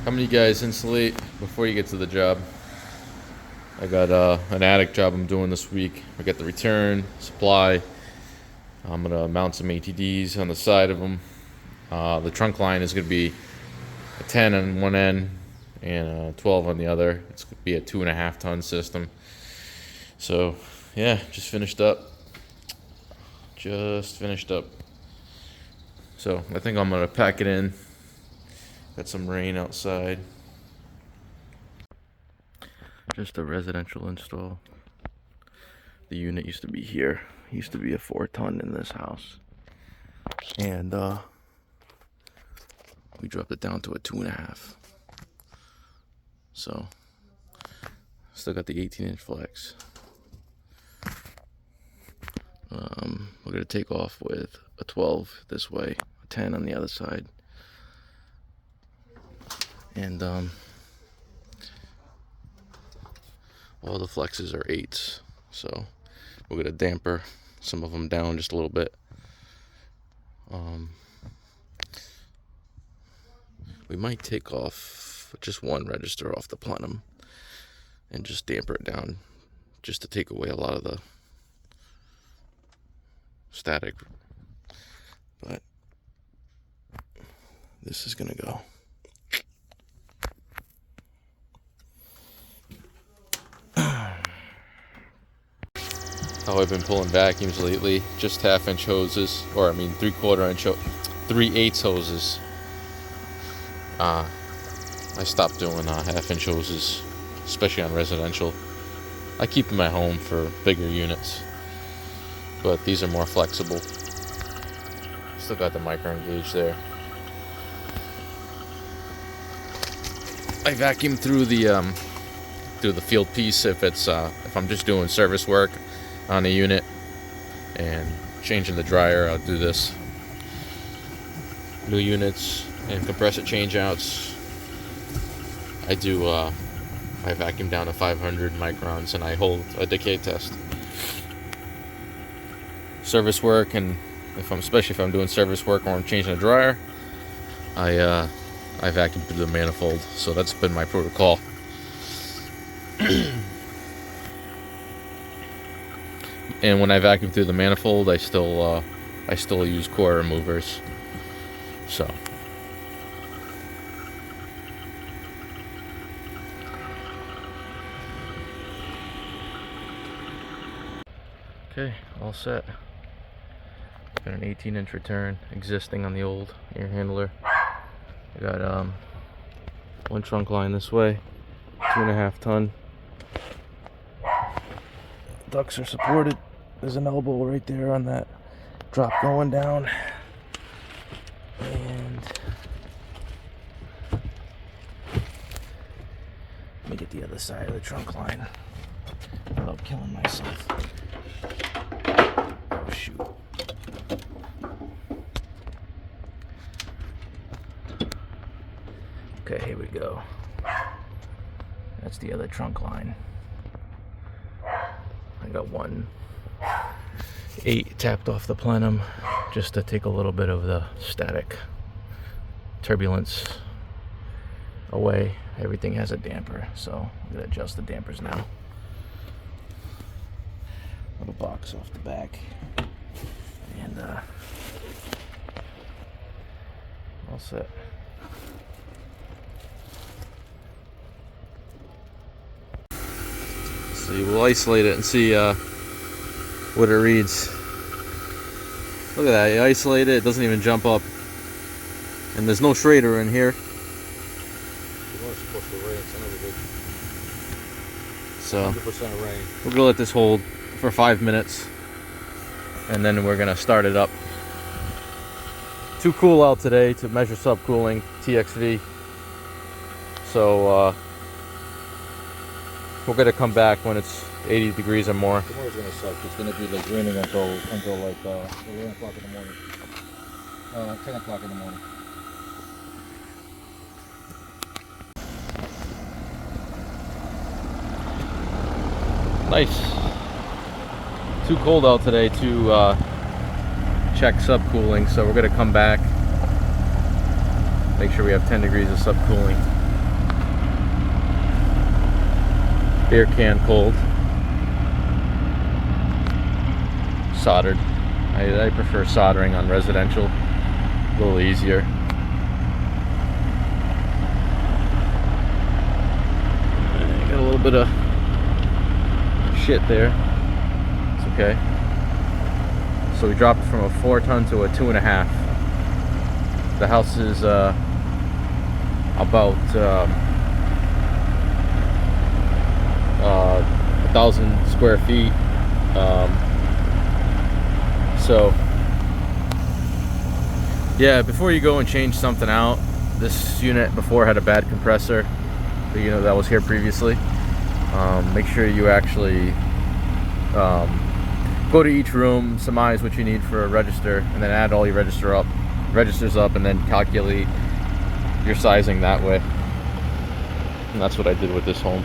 How many guys insulate before you get to the job? I got an attic job I'm doing this week. I got the return, supply. I'm going to mount some ATDs on the side of them. The trunk line is going to be a 10 on one end and a 12 on the other. It's going to be a 2.5 ton system. So, yeah, just finished up. So, I think I'm going to pack it in. Got some rain outside. Just a residential install. The unit used to be here. It used to be a 4 ton in this house. And we dropped it down to a 2.5. So still got the 18-inch flex. We're gonna take off with a 12 this way, a 10 on the other side. And all the flexes are 8s, so we're gonna damper some of them down just a little bit. We might take off just one register off the plenum and just damper it down, just to take away a lot of the static. But this is gonna go. How I've been pulling vacuums lately, just 1/2-inch hoses, or I mean 3/4 inch, 3/8 hoses. I stopped doing 1/2-inch hoses, especially on residential. I keep them at home for bigger units, but these are more flexible. Still got the micro gauge there. I vacuum through the field piece if I'm just doing service work on the unit and changing the dryer. I'll do this. New units and compressor changeouts, I vacuum down to 500 microns and I hold a decay test. Service work, and especially if I'm doing service work or I'm changing a dryer, I vacuum through the manifold. So that's been my protocol. And when I vacuum through the manifold, I still use core removers. So okay, all set. Got an 18-inch return existing on the old air handler. I got one trunk line this way, 2.5 ton. Ducts are supported. There's an elbow right there on that drop going down. And let me get the other side of the trunk line without killing myself. Oh shoot. Okay, here we go. That's the other trunk line. I got 1/8 tapped off the plenum just to take a little bit of the static turbulence away. Everything has a damper, so I'm gonna adjust the dampers now. Little box off the back, and all set. See, we'll isolate it and see what it reads. Look at that, you isolate it, it doesn't even jump up. And there's no Schrader in here. So 100% rain. we're gonna let this hold for 5 minutes and then we're gonna start it up. Too cool out today to measure subcooling, TXV. So we're gonna come back when it's 80 degrees or more. Tomorrow's gonna suck. It's gonna be like raining until like 11 o'clock in the morning. 10 o'clock in the morning. Nice. Too cold out today to check subcooling, so we're gonna come back, make sure we have 10 degrees of subcooling. Beer can cold. Soldered. I prefer soldering on residential. A little easier. I got a little bit of shit there. It's okay. So we dropped from a 4-ton to a 2.5. The house is about 1,000 square feet. So yeah, before you go and change something out, this unit before had a bad compressor, you know, that was here previously. Make sure you actually go to each room, surmise what you need for a register, and then add all your registers up, and then calculate your sizing that way. And that's what I did with this home.